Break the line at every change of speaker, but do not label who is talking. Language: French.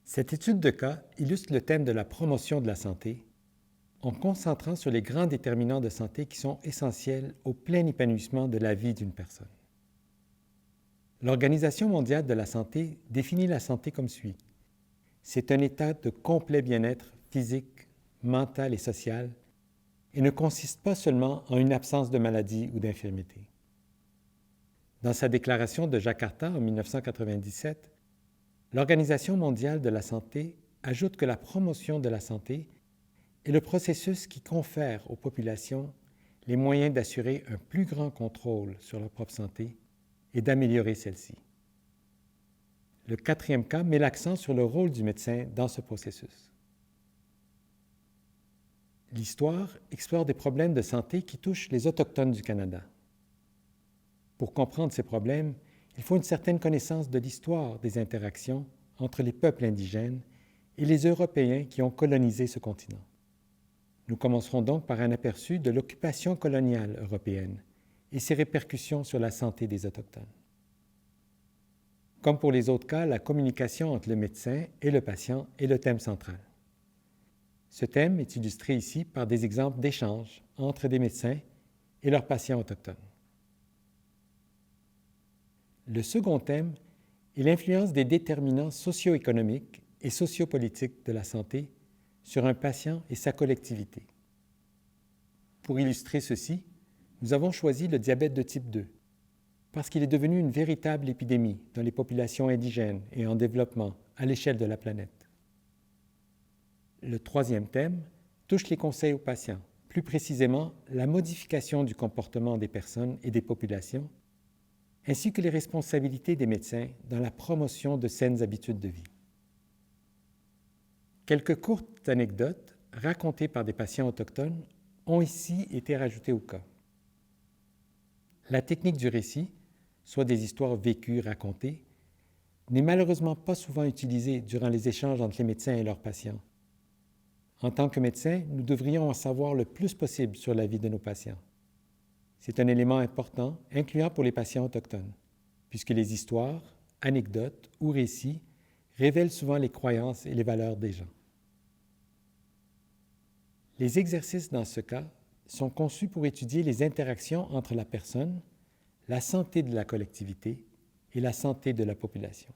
Cette étude de cas illustre le thème de la promotion de la santé en concentrant sur les grands déterminants de santé qui sont essentiels au plein épanouissement de la vie d'une personne. L'Organisation mondiale de la santé définit la santé comme suit. C'est un état de complet bien-être physique, mental et social et ne consiste pas seulement en une absence de maladie ou d'infirmité. Dans sa déclaration de Jakarta en 1997, l'Organisation mondiale de la santé ajoute que la promotion de la santé est le processus qui confère aux populations les moyens d'assurer un plus grand contrôle sur leur propre santé et d'améliorer celle-ci. Le quatrième cas met l'accent sur le rôle du médecin dans ce processus. L'histoire explore des problèmes de santé qui touchent les Autochtones du Canada. Pour comprendre ces problèmes, il faut une certaine connaissance de l'histoire des interactions entre les peuples indigènes et les Européens qui ont colonisé ce continent. Nous commencerons donc par un aperçu de l'occupation coloniale européenne et ses répercussions sur la santé des Autochtones. Comme pour les autres cas, la communication entre le médecin et le patient est le thème central. Ce thème est illustré ici par des exemples d'échanges entre des médecins et leurs patients autochtones. Le second thème est l'influence des déterminants socio-économiques et sociopolitiques de la santé sur un patient et sa collectivité. Pour illustrer ceci, nous avons choisi le diabète de type 2, parce qu'il est devenu une véritable épidémie dans les populations indigènes et en développement à l'échelle de la planète. Le troisième thème touche les conseils aux patients, plus précisément la modification du comportement des personnes et des populations, ainsi que les responsabilités des médecins dans la promotion de saines habitudes de vie. Quelques courtes anecdotes racontées par des patients autochtones ont ici été rajoutées au cas. La technique du récit, soit des histoires vécues, racontées, n'est malheureusement pas souvent utilisée durant les échanges entre les médecins et leurs patients. En tant que médecins, nous devrions en savoir le plus possible sur la vie de nos patients. C'est un élément important, incluant pour les patients autochtones, puisque les histoires, anecdotes ou récits révèlent souvent les croyances et les valeurs des gens. Les exercices dans ce cas sont conçus pour étudier les interactions entre la personne, la santé de la collectivité et la santé de la population.